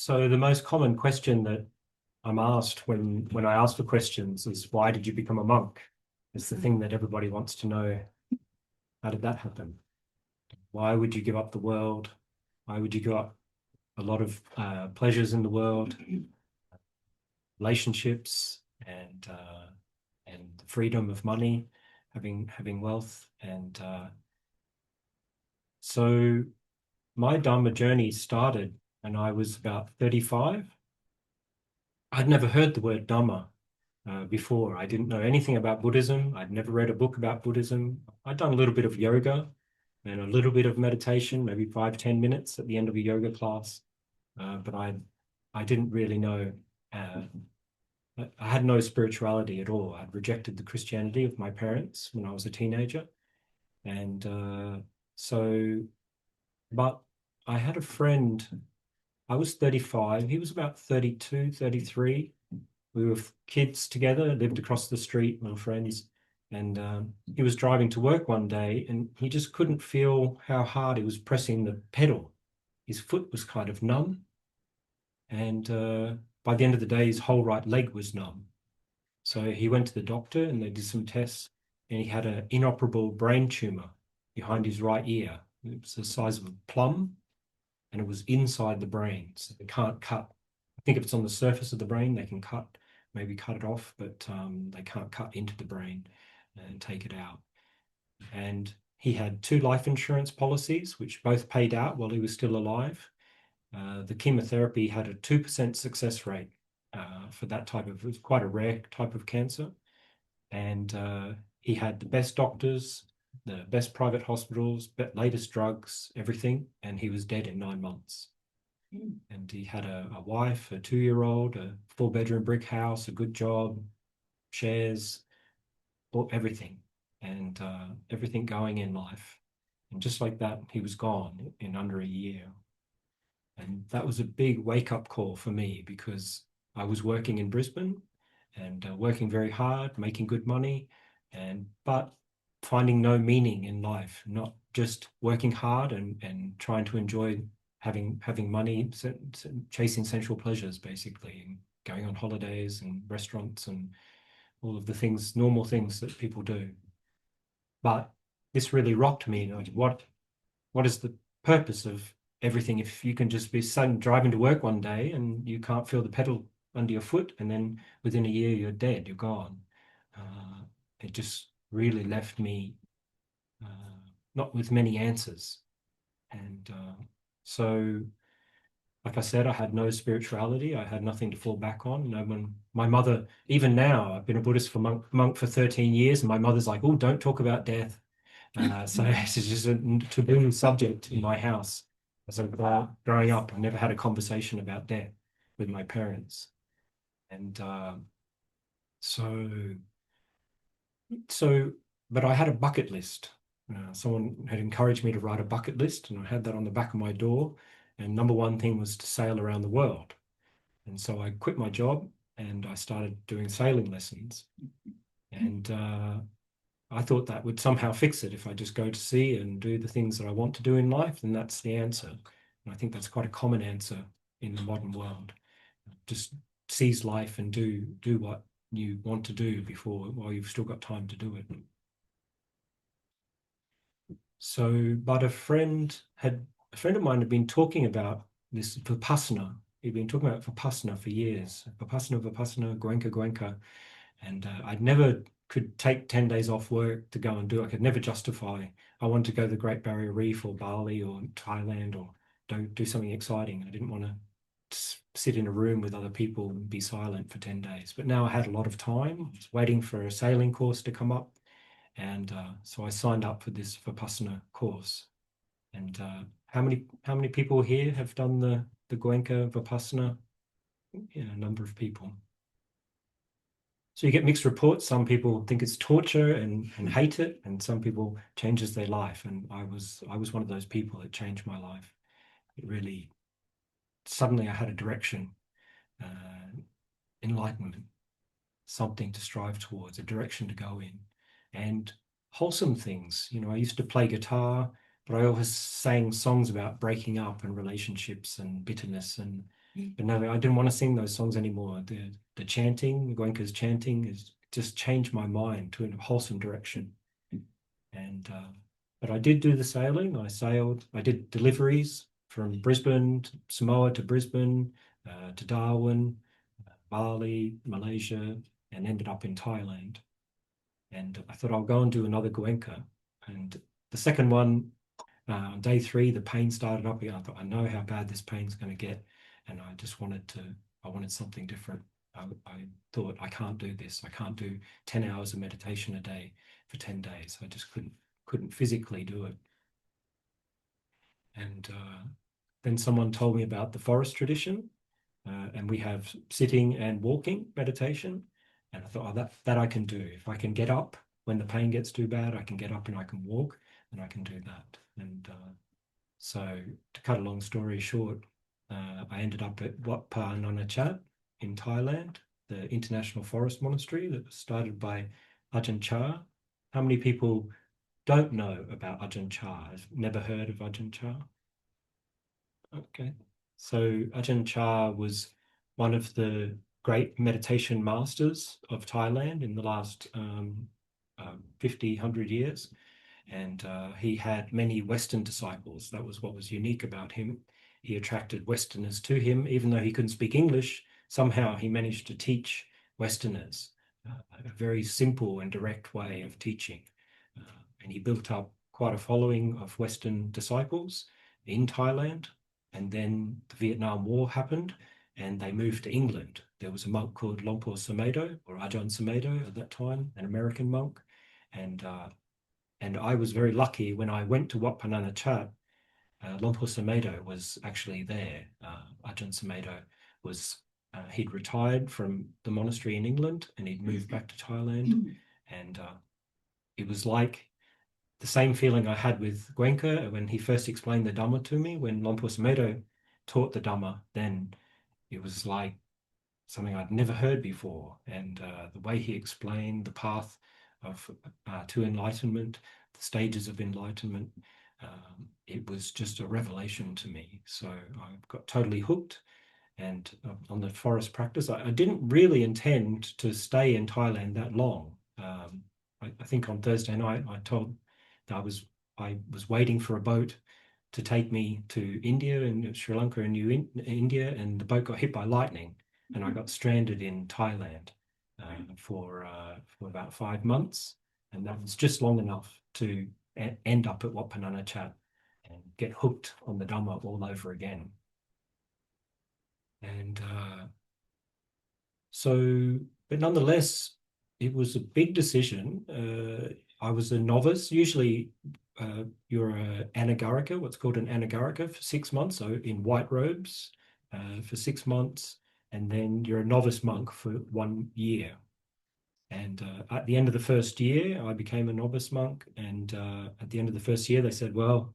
So the most common question that I'm asked when I ask for questions is, why did you become a monk? It's the thing that everybody wants to know. How did that happen? Why would you give up the world? Why would you give up a lot of pleasures in the world, relationships, and the freedom of money, having wealth, and so my Dharma journey started when I was about 35. I'd never heard the word Dhamma before. I didn't know anything about Buddhism. I'd never read a book about Buddhism. I'd done a little bit of yoga and a little bit of meditation, maybe 5, 10 minutes at the end of a yoga class. But I didn't really know. I had no spirituality at all. I'd rejected the Christianity of my parents when I was a teenager. And but I had a friend. I was 35. He was about 32, 33. We were kids together, lived across the street, my friends. And he was driving to work one day and he just couldn't feel how hard he was pressing the pedal. His foot was kind of numb. And by the end of the day, his whole right leg was numb. So he went to the doctor and they did some tests and he had an inoperable brain tumor behind his right ear. It was the size of a plum and it was inside the brain. So they can't cut. I think if it's on the surface of the brain, they can maybe cut it off, but they can't cut into the brain and take it out. And he had 2 life insurance policies, which both paid out while he was still alive. The chemotherapy had a 2% success rate for that it was quite a rare type of cancer. And he had the best doctors, the best private hospitals, latest drugs, everything. And he was dead in 9 months. And he had a wife, a 2-year-old, a 4-bedroom brick house, a good job, shares, everything, and everything going in life. And just like that, he was gone in under a year. And that was a big wake-up call for me because I was working in Brisbane and working very hard, making good money, but finding no meaning in life, not just working hard and trying to enjoy having money, chasing sensual pleasures, basically, and going on holidays and restaurants and all of the things, normal things that people do. But this really rocked me. Like, what is the purpose of everything if you can just be driving to work one day and you can't feel the pedal under your foot, and then within a year you're dead, you're gone. It just really left me not with many answers. And so, like I said, I had no spirituality. I had nothing to fall back on. No one, my mother, even now, I've been a Buddhist monk for 13 years, and my mother's like, "Oh, don't talk about death." So it's just a taboo subject in my house. As I growing up, I never had a conversation about death with my parents. And so, but I had a bucket list. Someone had encouraged me to write a bucket list, and I had that on the back of my door. And number one thing was to sail around the world. And so I quit my job and I started doing sailing lessons. And I thought that would somehow fix it. If I just go to sea and do the things that I want to do in life, then that's the answer. And I think that's quite a common answer in the modern world. Just seize life and do what you want to do while you've still got time to do it. So, but a friend of mine had been talking about this Vipassana. He'd been talking about Vipassana for years. Vipassana, Goenka. And I'd never could take 10 days off work to go and do it. I could never justify. I wanted to go to the Great Barrier Reef or Bali or Thailand or do something exciting. I didn't want to sit in a room with other people and be silent for 10 days. But now I had a lot of time. I was waiting for a sailing course to come up. And so I signed up for this Vipassana course. And how many people here have done the Goenka Vipassana? Yeah, a number of people. So you get mixed reports. Some people think it's torture and hate it, and some people changes their life. And I was one of those people that changed my life. It really, suddenly I had a direction, enlightenment, something to strive towards, a direction to go in, and wholesome things. You know, I used to play guitar, but I always sang songs about breaking up and relationships and bitterness, and But no, I didn't want to sing those songs anymore. The chanting, Goenka's chanting, is just changed my mind to a wholesome direction. And but I did do the sailing. I sailed. I did deliveries from Brisbane, Samoa to Brisbane, to Darwin, Bali, Malaysia, and ended up in Thailand. And I thought I'll go and do another Goenka. And the second one, on day three, the pain started up again. I thought, I know how bad this pain's going to get, and I just I wanted something different. I thought, I can't do this. I can't do 10 hours of meditation a day for 10 days. I just couldn't physically do it. And then someone told me about the forest tradition, and we have sitting and walking meditation. And I thought, oh, that I can do. If I can get up when the pain gets too bad, I can get up and I can walk, and I can do that. And so, to cut a long story short, I ended up at Wat Pa Nanachat in Thailand, the international forest monastery that was started by Ajahn Chah. How many people don't know about Ajahn Chah? I've never heard of Ajahn Chah. Okay. So Ajahn Chah was one of the great meditation masters of Thailand in the last 50, 100 years. And he had many Western disciples. That was what was unique about him. He attracted Westerners to him, even though he couldn't speak English. Somehow he managed to teach Westerners a very simple and direct way of teaching. And he built up quite a following of Western disciples in Thailand. And then the Vietnam War happened and they moved to England. There was a monk called Lompo Samedo, or Ajahn Samedo at that time, an American monk. And I was very lucky when I went to Wat Pah Nanachat. Lompo Samedo was actually there. Ajahn Samedo he'd retired from the monastery in England and he'd moved back to Thailand. And it was like the same feeling I had with Goenka when he first explained the Dhamma to me. When Lompo Samedo taught the Dhamma, then it was like something I'd never heard before. And the way he explained the path to enlightenment, the stages of enlightenment, it was just a revelation to me. So I got totally hooked. And on the forest practice, I didn't really intend to stay in Thailand that long. I think on Thursday night, I told I was waiting for a boat to take me to India and Sri Lanka and India, and the boat got hit by lightning, and I got stranded in Thailand for about 5 months, and that was just long enough to end up at Wat Pah Nanachat and get hooked on the Dhamma all over again. And but nonetheless, it was a big decision. I was a novice. Usually, you're an anagarika, what's called an anagarika, for 6 months, so in white robes for 6 months, and then you're a novice monk for 1 year. And at the end of the first year, I became a novice monk. And at the end of the first year, they said, well,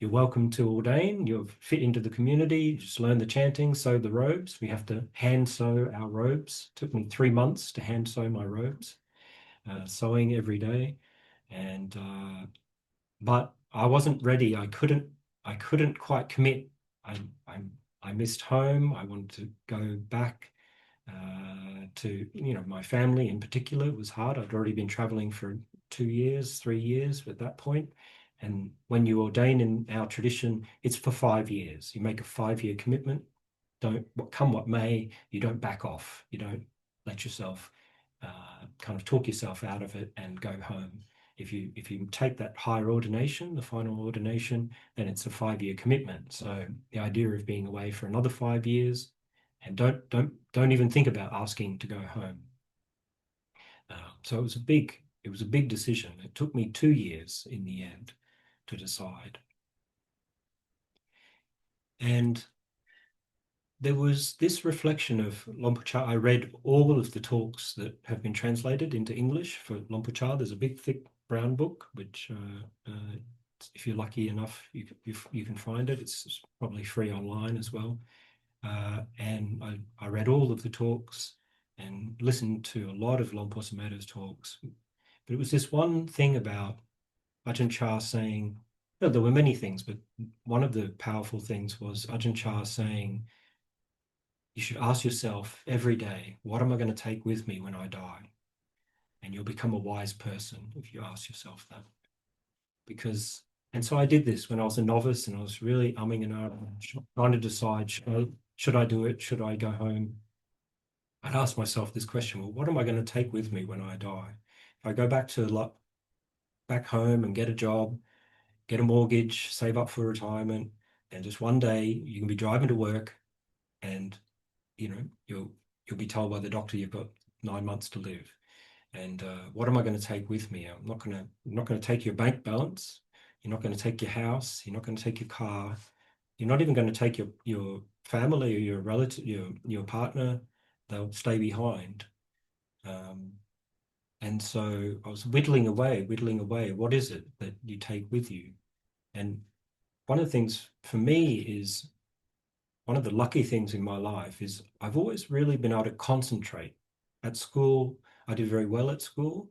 you're welcome to ordain. You're fit into the community. Just learn the chanting, sew the robes. We have to hand sew our robes. It took me 3 months to hand sew my robes, sewing every day. And but I wasn't ready. I couldn't quite commit. I missed home. I wanted to go back to my family in particular. It was hard. I'd already been traveling for 2 years, 3 years at that point. And when you ordain in our tradition, it's for 5 years. You make a 5-year commitment. Don't come what may. You don't back off. You don't let yourself kind of talk yourself out of it and go home. If you take that higher ordination, the final ordination, then it's a 5-year commitment. So the idea of being away for another 5 years, and don't even think about asking to go home. So it was a big decision. It took me 2 years in the end to decide. And there was this reflection of Lompo Cha. I read all of the talks that have been translated into English for Lompo Cha. There's a big, thick brown book, which if you're lucky enough, you can find it. It's probably free online as well. And I read all of the talks and listened to a lot of Lompo Samedo's talks. But it was this one thing about Ajahn Chah saying, no, there were many things, but one of the powerful things was Ajahn Chah saying, you should ask yourself every day, what am I going to take with me when I die? And you'll become a wise person if you ask yourself that. Because, and so I did this when I was a novice and I was really umming and ahhing, trying to decide, should I do it? Should I go home? I'd ask myself this question, well, what am I going to take with me when I die? If I go back home and get a job, get a mortgage, save up for retirement, and just one day you can be driving to work and you know you'll be told by the doctor you've got 9 months to live. And what am I going to take with me? I'm not going to take your bank balance. You're not going to take your house. You're not going to take your car. You're not even going to take your family or your relative, your partner. They'll stay behind. Um, and so I was whittling away, whittling away. What is it that you take with you? And one of the things for me is one of the lucky things in my life is I've always really been able to concentrate. At school, I did very well at school,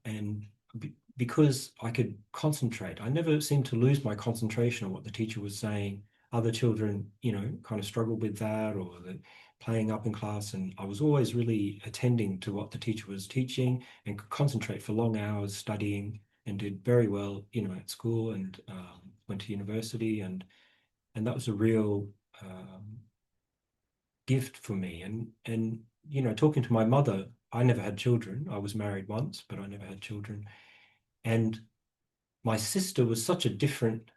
and because I could concentrate, I never seemed to lose my concentration on what the teacher was saying. Other children, kind of struggled with that or the playing up in class, and I was always really attending to what the teacher was teaching and could concentrate for long hours studying and did very well, at school and went to university and that was a real um, gift for me. And talking to my mother, I never had children. I was married once, but I never had children. And my sister was such a different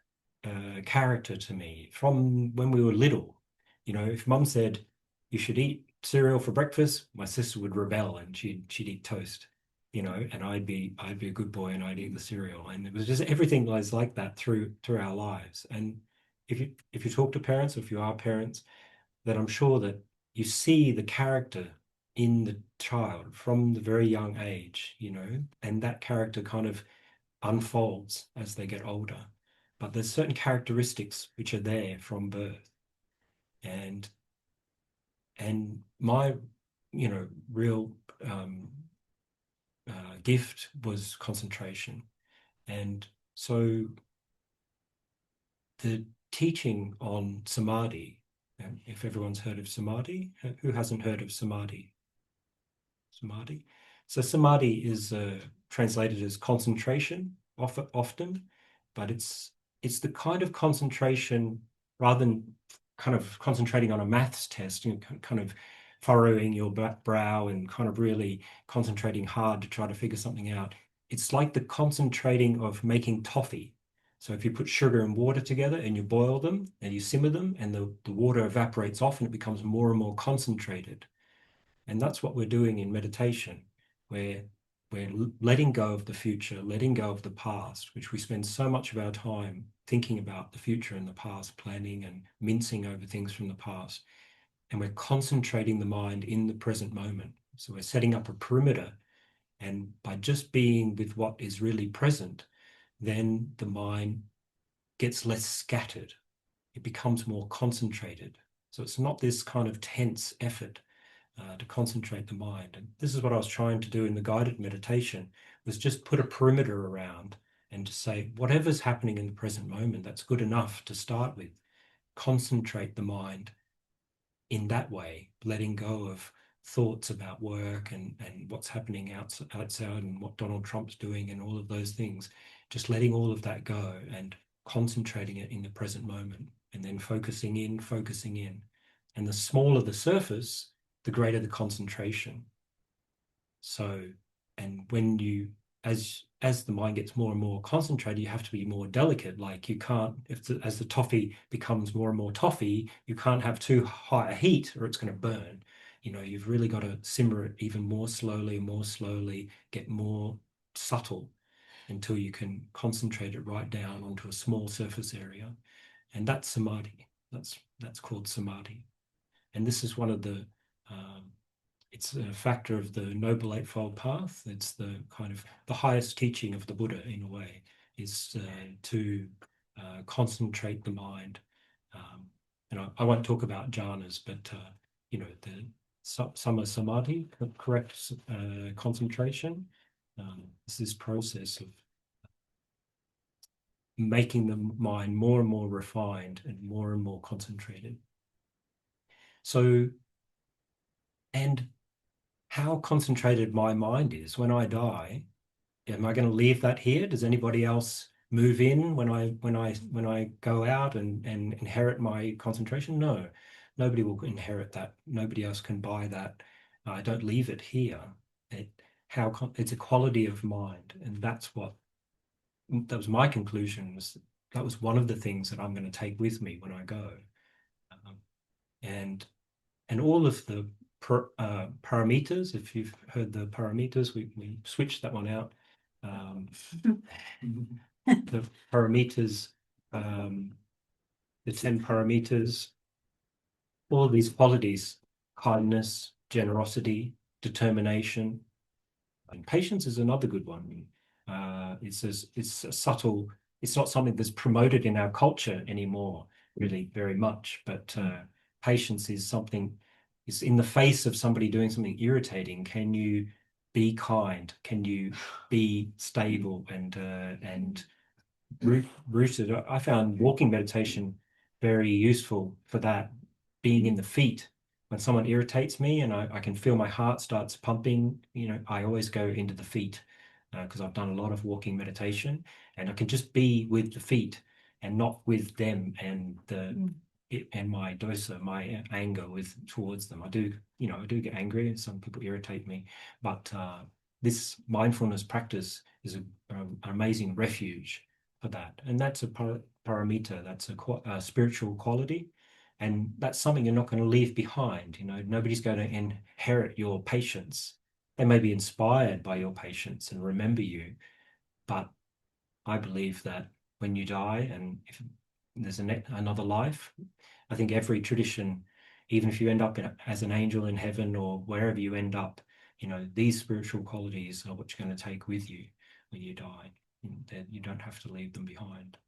character to me from when we were little. If mum said you should eat cereal for breakfast, my sister would rebel and she'd eat toast. And I'd be a good boy and I'd eat the cereal. And it was just everything was like that through our lives. And if you talk to parents, or if you are parents, that I'm sure that you see the character in the child from the very young age, and that character kind of unfolds as they get older. But there's certain characteristics which are there from birth. And my, real gift was concentration. And so the teaching on samadhi, if everyone's heard of samadhi, who hasn't heard of samadhi? Samadhi. So samadhi is translated as concentration often, but it's the kind of concentration rather than kind of concentrating on a maths test, kind of furrowing your brow and kind of really concentrating hard to try to figure something out. It's like the concentrating of making toffee. So if you put sugar and water together and you boil them and you simmer them and the water evaporates off and it becomes more and more concentrated. And that's what we're doing in meditation, where we're letting go of the future, letting go of the past, which we spend so much of our time thinking about the future and the past, planning and mincing over things from the past. And we're concentrating the mind in the present moment. So we're setting up a perimeter. And by just being with what is really present, then the mind gets less scattered. It becomes more concentrated. So it's not this kind of tense effort to concentrate the mind. And this is what I was trying to do in the guided meditation, was just put a perimeter around and to say, whatever's happening in the present moment, that's good enough to start with. Concentrate the mind in that way, letting go of thoughts about work and what's happening outside and what Donald Trump's doing and all of those things, just letting all of that go and concentrating it in the present moment and then focusing in, focusing in. And the smaller the surface, the greater the concentration. So, and when you, as the mind gets more and more concentrated, you have to be more delicate. Like you can't, as the toffee becomes more and more toffee, you can't have too high a heat or it's going to burn. You've really got to simmer it even more slowly, get more subtle until you can concentrate it right down onto a small surface area. And that's samadhi. That's called samadhi. And this is one of the it's a factor of the Noble Eightfold Path. It's the kind of the highest teaching of the Buddha in a way, is to concentrate the mind. And I won't talk about jhanas, but the sama samadhi, correct concentration. It's this process of making the mind more and more refined and more concentrated. So, and how concentrated my mind is when I die. Am I going to leave that here? Does anybody else move in when I go out and inherit my concentration? No, nobody will inherit that. Nobody else can buy that. I don't leave it here. It it's a quality of mind, and that was my conclusion. That was one of the things that I'm going to take with me when I go. Um, and all of the parameters, if you've heard the parameters, we switched that one out. The parameters, the 10 parameters, all of these qualities, kindness, generosity, determination, and patience is another good one. It's a subtle, it's not something that's promoted in our culture anymore, really, very much, but patience is something, it's in the face of somebody doing something irritating. Can you be kind? Can you be stable and rooted? I found walking meditation very useful for that, being in the feet. When someone irritates me and I can feel my heart starts pumping, I always go into the feet because I've done a lot of walking meditation, and I can just be with the feet and not with them and my dosa, my anger towards them. I do get angry and some people irritate me, but this mindfulness practice is an amazing refuge for that. And that's a paramita, that's a spiritual quality. And that's something you're not going to leave behind. Nobody's going to inherit your patience. They may be inspired by your patience and remember you. But I believe that when you die and if there's another life, I think every tradition, even if you end up as an angel in heaven or wherever you end up, these spiritual qualities are what you're going to take with you when you die. That you don't have to leave them behind.